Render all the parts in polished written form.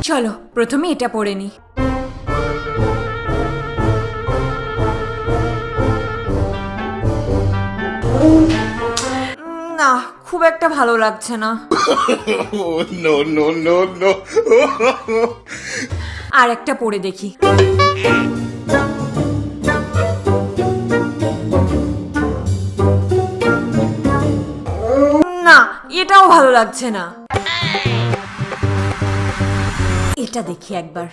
চলো প্রথমে এটা পরে নি। না, খুব একটা ভালো লাগছে না। আর একটা পরে দেখি। না, এটাও ভালো লাগছে না। এটা দেখি একবার।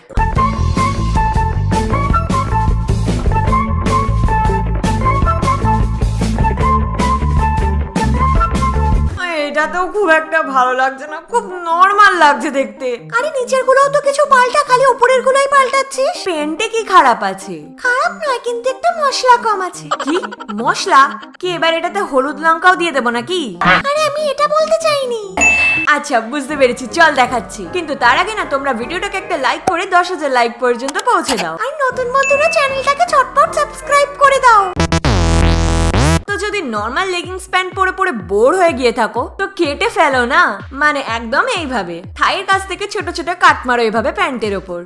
এটাতেও খুব একটা ভালো লাগছে না, খুব নরমাল লাগছে দেখতে। আরে নিচের গুলোও তো কিছু পাল্টা, খালি উপরের গুলোই পাল্টাচ্ছিস। প্যান্টে কি খারাপ আছে? খারাপ নয়, কিন্তু একটা মশলা কম আছে। কি মশলা? কি এবার এটাতে হলুদ লঙ্কাও দিয়ে দেবো নাকি? আরে আমি এটা বলতে চাইনি। আচ্ছা বুঝতে পেরেছি, চল দেখাচ্ছি। কিন্তু তার আগে না, তোমরা ভিডিওটাকে একটা লাইক করে 10,000 লাইক পর্যন্ত পৌঁছে দাও। আর নতুন বন্ধুরা চ্যানেলটাকে ঝটপট সাবস্ক্রাইব করে দাও। তো যদি নরমাল লেগিংস প্যান্ট পরে পরে বোর হয়ে গিয়ে থাকো তো কেটে ফেলো না, মানে একদম এইভাবে থাইয়ের কাছ থেকে ছোট ছোট কাট মারো এইভাবে প্যান্টের ওপর।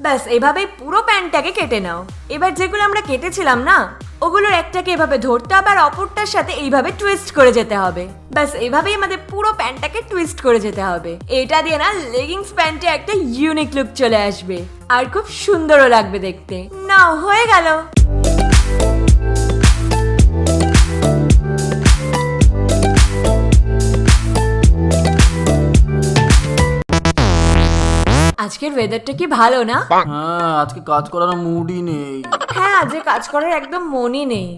ব্যাস এইভাবে পুরো প্যান্টটাকে কেটে নাও। এবার যেগুলো আমরা কেটেছিলাম না, ওগুলোর একটাকে এভাবে ধরতে হবে আর অপরটার সাথে এইভাবে টুইস্ট করে যেতে হবে। ব্যাস এইভাবেই আমাদের পুরো প্যান্টটাকে টুইস্ট করে যেতে হবে। এটা দিয়ে না লেগিংস প্যান্টে একটা ইউনিক লুক চলে আসবে আর খুব সুন্দরও লাগবে দেখতে। না হয়ে গেল। আজকের ওয়েদারটা কি ভালো না? হ্যাঁ, আজকে কাজ করার মুডই নেই। হ্যাঁ, আজকে কাজ করার একদম মনই নেই।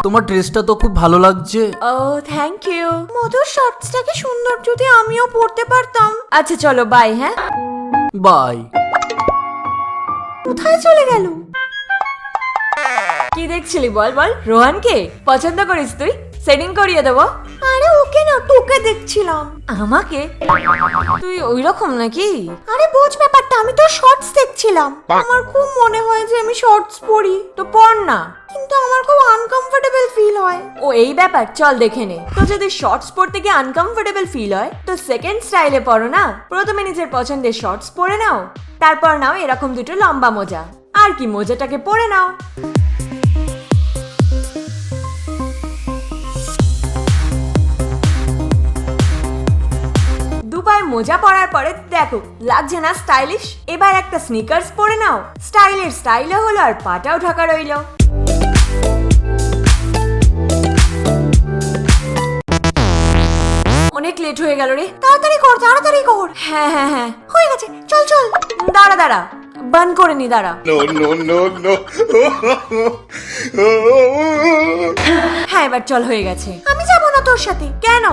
তোমার ড্রেসটা তো খুব ভালো লাগছে। ও থ্যাংক ইউ। মধুর শর্টসটা কি সুন্দর, যদি আমিও পরতে পারতাম। আচ্ছা চলো বাই। হ্যাঁ বাই। কোথায় চলে গেল? কি দেখছিলি বল বল? রোহানকে পছন্দ করিস তুই? সেটিং করিয়ে দেবো। আরে ওকে না, তোকে দেখছিলাম। আমাকে? তুই ওই রকম নাকি? আরে বোঝ ব্যাপারটা, আমি তো শর্টস দেখছিলাম। আমার খুব মনে হয় যে আমি শর্টস পরি। তো পর না। কিন্তু আমার খুব আনকমফোর্টেবল ফিল হয়। ও এই ব্যাপার, চল দেখে নে। তো যদি শর্টস পরতে গিয়ে আনকমফোর্টেবল ফিল হয় তো সেকেন্ড স্টাইলে পরো না। প্রথমে নিজের পছন্দের শর্টস পরে নাও, তারপর নাও এরকম দুটো লম্বা মোজা। আর কি মোজাটাকে পরে নাও। দুপায়ে মোজা পরার পরে দেখো লাগছে না স্টাইলিশ? এবার একটা স্নিকার্স পরে নাও। স্টাইলের স্টাইলও হলো আর পাটাও ঢাকা রইলো। অনেক লেট হয়ে গেল রে, তাড়াতাড়ি কর তাড়াতাড়ি কর। হ্যাঁ হ্যাঁ হ্যাঁ হয়ে গেছে, চল চল। দাঁড়া দাঁড়া, বান করে নি, দাঁড়া। হ্যাঁ এবার চল, হয়ে গেছে। আমি যাব না তোর সাথে। কেন?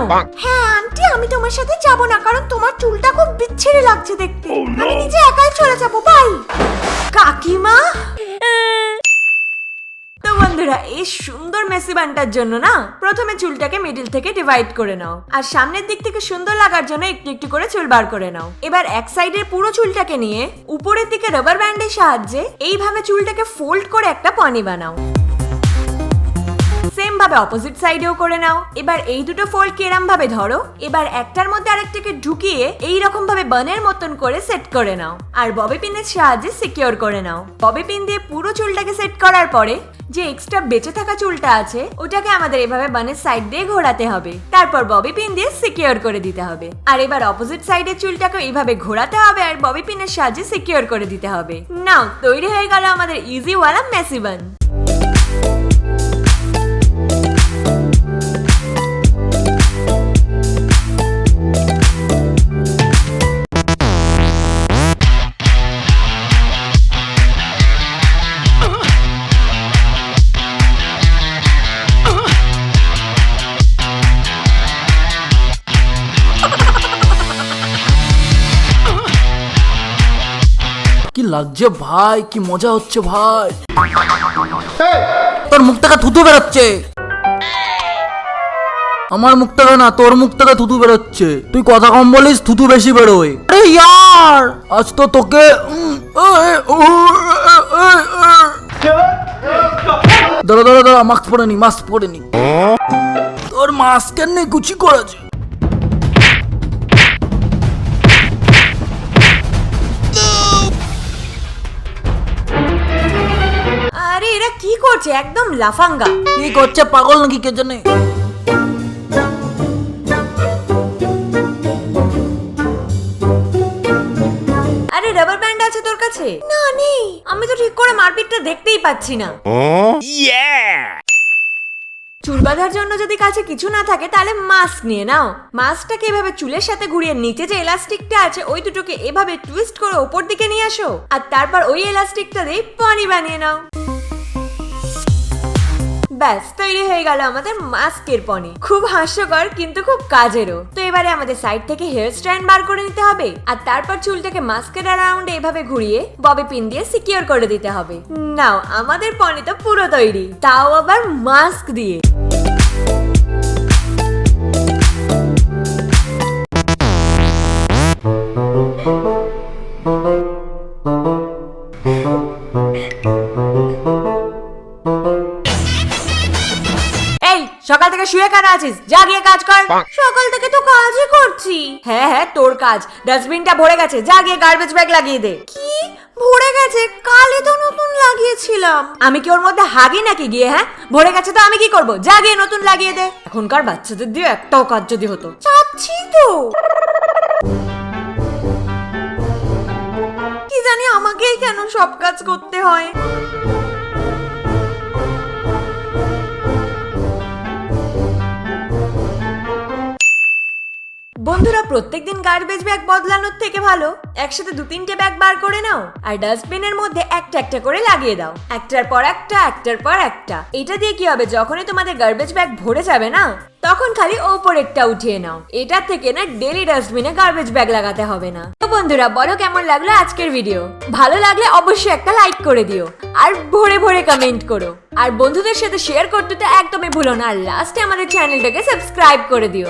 হ্যাঁ আন্টি, আমি তোমার সাথে যাব না, কারণ তোমার চুলটা খুব বিচ্ছিরি লাগছে দেখতে। আমি নিজে একাই চলে যাব। বাই। কাকিমা। তো বন্ধুরা, এই সুন্দর মেসি বানটার জন্য না প্রথমে চুলটাকে মিডল থেকে ডিভাইড করে নাও আর সামনের দিক থেকে সুন্দর লাগার জন্য একটু একটু করে চুল বার করে নাও। এবার এক সাইডের পুরো চুলটাকে নিয়ে উপরের দিকে রাবার ব্যান্ডের সাহায্যে এইভাবে চুলটাকে ফোল্ড করে একটা পনি বানাও। সেম ভাবে অপোজিট সাইডেও করে নাও। এবার এই দুটো ফোল্ড কে এরম ভাবে ধরো। এবার একটার মধ্যে আরেকটাকে ঢুকিয়ে এই রকম ভাবে বানের মতন করে সেট করে নাও আর ববি পিনের সাহায্যে সিকিউর করে নাও। ববি পিন দিয়ে পুরো চুলটাকে সেট করার পরে যে এক্সট্রা বেঁচে থাকা চুলটা আছে ওটাকে আমাদের এভাবে বানের সাইড দিয়ে ঘোরাতে হবে, তারপর ববি পিন দিয়ে সিকিউর করে দিতে হবে। আর এবার অপোজিট সাইডের চুলটাকে এইভাবে ঘোরাতে হবে আর ববি পিনের সাহায্যে সিকিউর করে দিতে হবে। নাও তৈরি হয়ে গেল আমাদের ইজি ওয়ালা মেসি বান। কি লাগছে ভাই, কি মজা হচ্ছে ভাই। তোর মুখ থেকে থুতু বেরোচ্ছে। আমার মুখ থেকে না, তোর মুখ থেকে থুতু বেরোচ্ছে। তুই কথা কম বলিস, থুতু বেশি বেরোয়। আরে ইয়ার, আজ তো তোকে দাঁড়া দাঁড়া দাঁড়া, মাস্ক পরে নি, মাস্ক পরে নি। তোর মাস্কের নেই কুচি করেছে। করছে, একদম লাফাঙ্গা। কি করছে পাগল নাকি কে জানে? আরে রাবার ব্যান্ড আছে তোর কাছে? না নেই। আমি তো ঠিক করে মারপিটটা দেখতেই পাচ্ছি না। চুল বাঁধার জন্য যদি কাছে কিছু না থাকে তাহলে মাস্ক নিয়ে নাও। মাস্কটাকে এভাবে চুলের সাথে ঘুরিয়ে নিচে যে এলাস্টিকটা আছে ওই দুটোকে এভাবে টুইস্ট করে উপর দিকে নিয়ে আসো, আর তারপর ওই এলাস্টিকটা দিয়ে পনি বানিয়ে নাও। ব্যাস তৈরি হয়ে গেল আমাদের মাস্কের পনি। খুব হাস্যকর কিন্তু খুব কাজেরও। তো এবারে আমাদের সাইড থেকে হেয়ার স্ট্যান্ড বার করে নিতে হবে, আর তারপর চুলটাকে মাস্কের অ্যারাউন্ডে এভাবে ঘুরিয়ে ববি পিন দিয়ে সিকিউর করে দিতে হবে। নাও আমাদের পনি তো পুরো তৈরি, তাও আবার মাস্ক দিয়ে। সকাল থেকে শুয়ে কেন আছিস? যা গিয়ে কাজ কর। সকাল থেকে তো কাজই করছি। হ্যাঁ হ্যাঁ তোর কাজ। ডাস্টবিনটা ভরে গেছে, যা গিয়ে গার্বেজ ব্যাগ লাগিয়ে দে। কি ভরে গেছে? কালই তো নতুন লাগিয়েছিলাম। আমি কি ওর মধ্যে হাগি নাকি গিয়ে? হ্যাঁ ভরে গেছে তো আমি কি করব? যা গিয়ে নতুন লাগিয়ে দে। এখনকার বাচ্চাদের দিয়ে একটাও কাজ যদি হতো। চাচ্ছি তো, কি জানি আমাকেই কেন সব কাজ করতে হয়। বন্ধুরা, প্রত্যেকদিন গার্বেজ ব্যাগ বদলানোর থেকে ভালো একসাথে 2-3টে ব্যাগ বার করে নাও, আর ডাস্টবিনের মধ্যে একটা একটা করে লাগিয়ে দাও, একটার পর একটা একটার পর একটা। এটা দিয়ে কি হবে, যখনই তোমাদের গার্বেজ ব্যাগ ভরে যাবে না তখন খালি ওপরেরটা উঠিয়ে নাও। এটা থেকে না ডেলি ডাস্টবিনে গার্বেজ ব্যাগ লাগাতে হবে না। তো বন্ধুরা বলো কেমন লাগলো আজকের ভিডিও? ভালো লাগলে অবশ্যই একটা লাইক করে দিও, আর ভরে ভরে কমেন্ট করো, আর বন্ধুদের সাথে শেয়ার করতে তো একদমই ভুলো না। আর লাস্টে আমাদের চ্যানেলটাকে সাবস্ক্রাইব করে দিও।